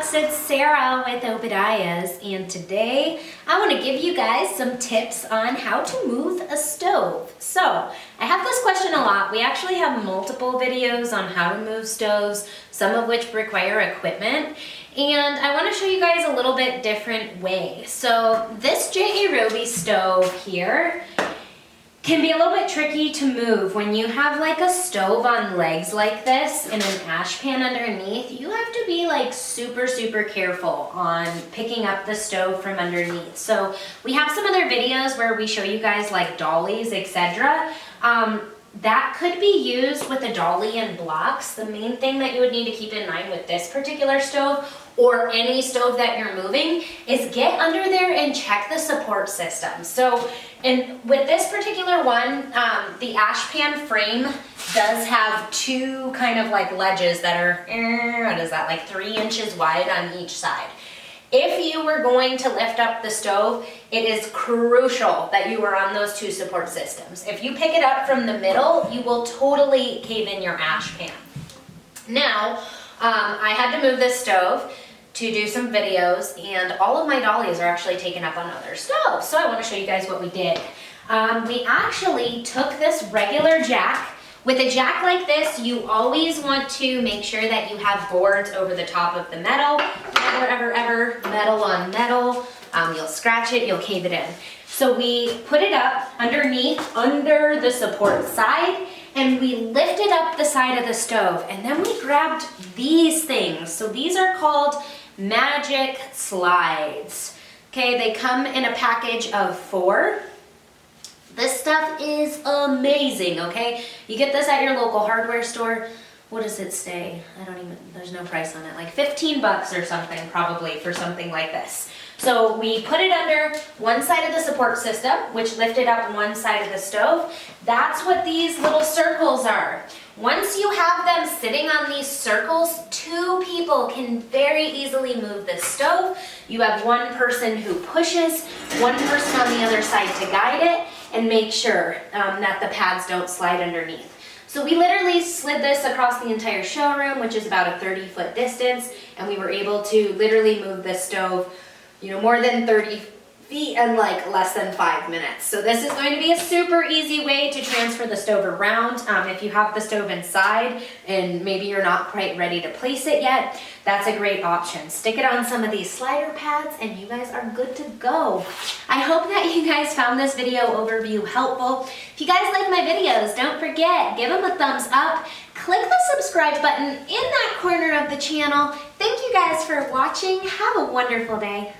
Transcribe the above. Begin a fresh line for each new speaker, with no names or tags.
loves, it's Sarah with Obadiah's, and today I want to give you guys some tips on how to move a stove. So I have this question a lot. We actually have multiple videos on how to move stoves, some of which require equipment, and I want to show you guys a little bit different way. So this Roby stove here can be a little bit tricky to move. When you have like a stove on legs like this and an ash pan underneath, you have to be like super careful on picking up the stove from underneath. So we have some other videos where we show you guys like dollies, etc. That could be used with a dolly and blocks. The main thing that you would need to keep in mind with this particular stove or any stove that you're moving is get under there and check the support system. So, and with this particular one, the ash pan frame does have two kind of like ledges that are, what is that, like 3 inches wide on each side. If you were going to lift up the stove, it is crucial that you are on those two support systems. If you pick it up from the middle, you will totally cave in your ash pan. Now, I had to move this stove to do some videos, and all of my dollies are actually taken up on other stoves. So I want to show you guys what we did. We actually took this regular jack. With a jack like this, you always want to make sure that you have boards over the top of the metal. Never ever metal on metal. You'll scratch it, you'll cave it in. So we put it up underneath, under the support side, and we lifted up the side of the stove, and then we grabbed these things. So these are called magic slides. Okay, they come in a package of 4. This stuff is amazing, okay? You get this at your local hardware store. What does it say? There's no price on it. Like 15 bucks or something probably for something like this. So we put it under one side of the support system, which lifted up one side of the stove. That's what these little circles are. Once you have them sitting on these circles, 2 people can very easily move the stove. You have one person who pushes, one person on the other side to guide it and make sure that the pads don't slide underneath. So we literally slid this across the entire showroom, which is about a 30-foot distance, and we were able to literally move this stove, more than 30 feet in like less than 5 minutes. So this is going to be a super easy way to transfer the stove around. If you have the stove inside and maybe you're not quite ready to place it yet, that's a great option. Stick it on some of these slider pads and you guys are good to go. I hope that you guys found this video overview helpful. If you guys like my videos, don't forget, give them a thumbs up. Click the subscribe button in that corner of the channel. Thank you guys for watching. Have a wonderful day.